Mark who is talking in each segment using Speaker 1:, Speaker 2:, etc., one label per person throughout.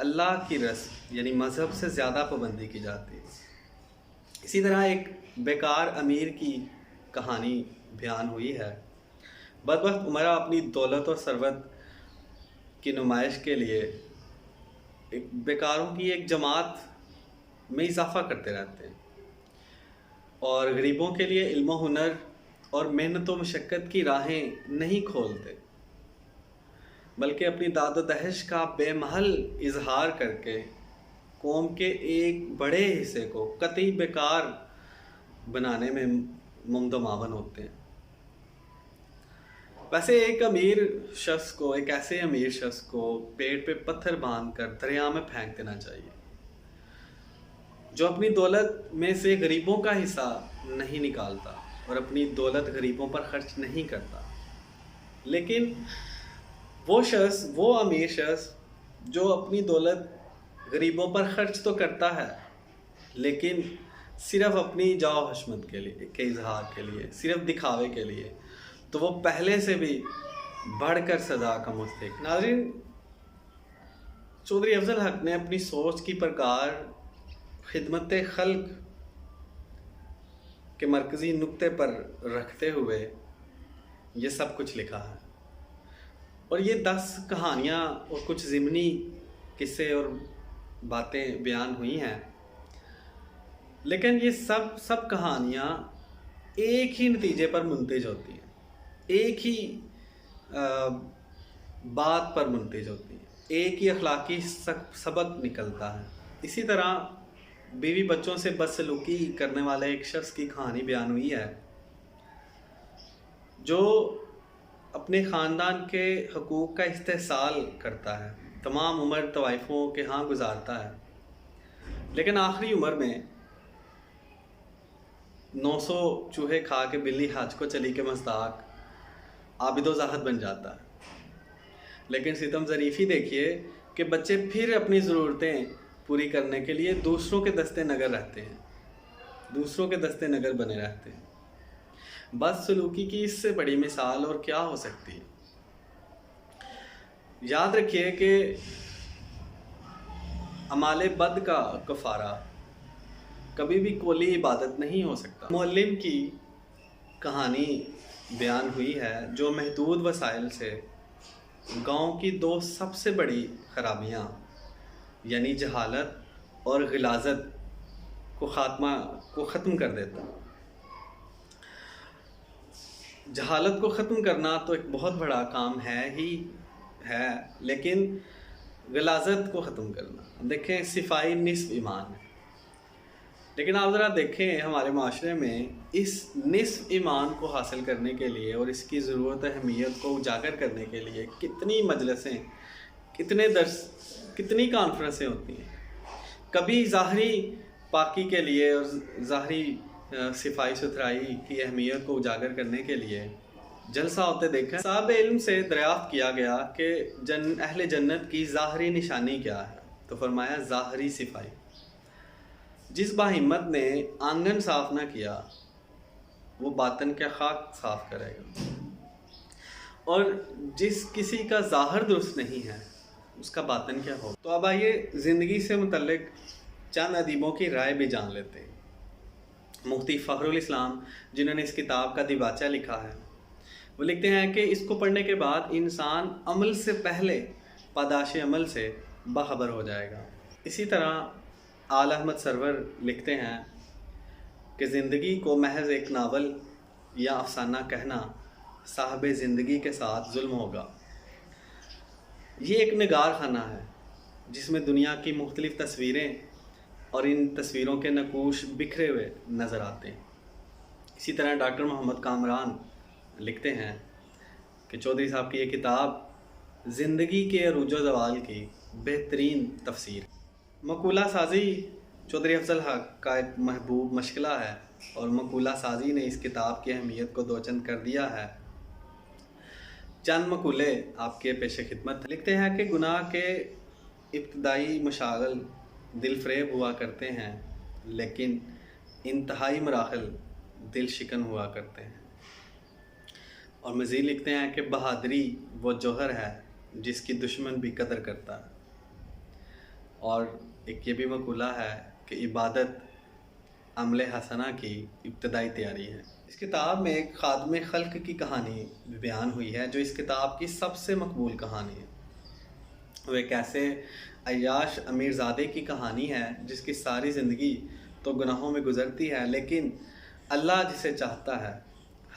Speaker 1: اللہ کی رسم یعنی مذہب سے زیادہ پابندی کی جاتی ہے۔ اسی طرح ایک بیکار امیر کی کہانی بیان ہوئی ہے۔ بدبخت عمرہ اپنی دولت اور ثروت کی نمائش کے لیے ایک بیکاروں کی ایک جماعت میں اضافہ کرتے رہتے ہیں اور غریبوں کے لیے علم و ہنر اور محنت و مشقت کی راہیں نہیں کھولتے، بلکہ اپنی داد و دہش کا بے محل اظہار کر کے قوم کے ایک بڑے حصے کو قطعی بیکار بنانے میں ممد و معاون ہوتے ہیں۔ ویسے ایک ایسے امیر شخص کو پیٹ پہ پتھر باندھ کر دریا میں پھینک دینا چاہیے، جو اپنی دولت میں سے غریبوں کا حصہ نہیں نکالتا اور اپنی دولت غریبوں پر خرچ نہیں کرتا۔ لیکن وہ امیر شخص جو اپنی دولت غریبوں پر خرچ تو کرتا ہے، لیکن صرف اپنی جاو حشمت کے اظہار کے لیے، صرف دکھاوے کے لیے، تو وہ پہلے سے بھی بڑھ کر سزا کا مستحق۔ ناظرین، چودھری افضل حق نے اپنی سوچ کی پرکار خدمت خلق کے مرکزی نقطے پر رکھتے ہوئے یہ سب کچھ لکھا ہے، اور یہ 10 کہانیاں اور کچھ ضمنی قصے اور باتیں بیان ہوئی ہیں، لیکن یہ سب کہانیاں ایک ہی نتیجے پر منتج ہوتی ہیں، ایک ہی بات پر منتج ہوتی ہیں، ایک ہی اخلاقی سبق نکلتا ہے۔ اسی طرح بیوی بچوں سے بدسلوکی کرنے والے ایک شخص کی کہانی بیان ہوئی ہے، جو اپنے خاندان کے حقوق کا استحصال کرتا ہے، تمام عمر طوائفوں کے ہاں گزارتا ہے، لیکن آخری عمر میں 900 چوہے کھا کے بلی حج کو چلی کے مصداق عابد و زاہد بن جاتا ہے۔ لیکن ستم ظریفی دیکھیے کہ بچے پھر اپنی ضرورتیں پوری کرنے کے لیے دوسروں کے دستے نگر رہتے ہیں، دوسروں کے دستے نگر بنے رہتے ہیں۔ بد سلوکی کی اس سے بڑی مثال اور کیا ہو سکتی ہے؟ یاد رکھیے کہ اعمال بد کا کفارہ کبھی بھی کولی عبادت نہیں ہو سکتا۔ معلم کی کہانی بیان ہوئی ہے، جو محدود وسائل سے گاؤں کی 2 سب سے بڑی خرابیاں یعنی جہالت اور غلاظت کو ختم کر دیتا۔ جہالت کو ختم کرنا تو ایک بہت بڑا کام ہے، لیکن غلاظت کو ختم کرنا، دیکھیں صفائی نصف ایمان ہے۔ لیکن آپ ذرا دیکھیں ہمارے معاشرے میں اس نصف ایمان کو حاصل کرنے کے لیے اور اس کی ضرورت اہمیت کو اجاگر کرنے کے لیے کتنی مجلسیں، کتنے درس، کتنی کانفرنسیں ہوتی ہیں۔ کبھی ظاہری پاکی کے لیے اور ظاہری صفائی ستھرائی کی اہمیت کو اجاگر کرنے کے لیے جلسہ ہوتے دیکھا۔ صاحب علم سے دریافت کیا گیا کہ اہل جنت کی ظاہری نشانی کیا ہے، تو فرمایا ظاہری صفائی۔ جس باہمت نے آنگن صاف نہ کیا وہ باطن کیا خاک صاف کرے گا، اور جس کسی کا ظاہر درست نہیں ہے اس کا باطن کیا ہوگا۔ تو اب آئیے زندگی سے متعلق چند ادیبوں کی رائے بھی جان لیتے ہیں۔ مفتی فخر الاسلام، جنہوں نے اس کتاب کا دیباچہ لکھا ہے، وہ لکھتے ہیں کہ اس کو پڑھنے کے بعد انسان عمل سے پہلے پاداش عمل سے باخبر ہو جائے گا۔ اسی طرح آل احمد سرور لکھتے ہیں کہ زندگی کو محض ایک ناول یا افسانہ کہنا صاحب زندگی کے ساتھ ظلم ہوگا۔ یہ ایک نگار خانہ ہے جس میں دنیا کی مختلف تصویریں اور ان تصویروں کے نقوش بکھرے ہوئے نظر آتے ہیں۔ اسی طرح ڈاکٹر محمد کامران لکھتے ہیں کہ چودھری صاحب کی یہ کتاب زندگی کے عروج و زوال کی بہترین تفسیر۔ مقولہ سازی چودھری افضل حق کا ایک محبوب مشغلہ ہے، اور مقولہ سازی نے اس کتاب کی اہمیت کو دوچند کر دیا ہے۔ چند مقولے آپ کے پیش خدمت۔ لکھتے ہیں کہ گناہ کے ابتدائی مشاغل دل فریب ہوا کرتے ہیں، لیکن انتہائی مراحل دل شکن ہوا کرتے ہیں۔ اور مزید لکھتے ہیں کہ بہادری وہ جوہر ہے جس کی دشمن بھی قدر کرتا ہے۔ اور ایک یہ بھی مقولہ ہے کہ عبادت عمل حسنہ کی ابتدائی تیاری ہے۔ اس کتاب میں ایک خادم خلق کی کہانی بھی بیان ہوئی ہے جو اس کتاب کی سب سے مقبول کہانی ہے۔ وہ ایک ایسے عیاش امیر زادے کی کہانی ہے جس کی ساری زندگی تو گناہوں میں گزرتی ہے، لیکن اللہ جسے چاہتا ہے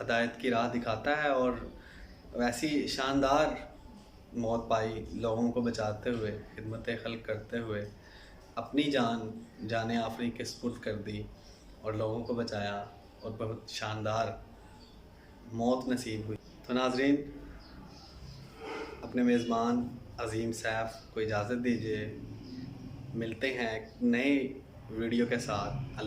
Speaker 1: ہدایت کی راہ دکھاتا ہے، اور ویسی شاندار موت پائی، لوگوں کو بچاتے ہوئے، خدمت خلق کرتے ہوئے اپنی جان آفریں کے سپرد کر دی اور لوگوں کو بچایا، اور بہت شاندار موت نصیب ہوئی۔ تو ناظرین، اپنے میزبان عظیم سیف کو اجازت دیجیے، ملتے ہیں ایک نئے ویڈیو کے ساتھ۔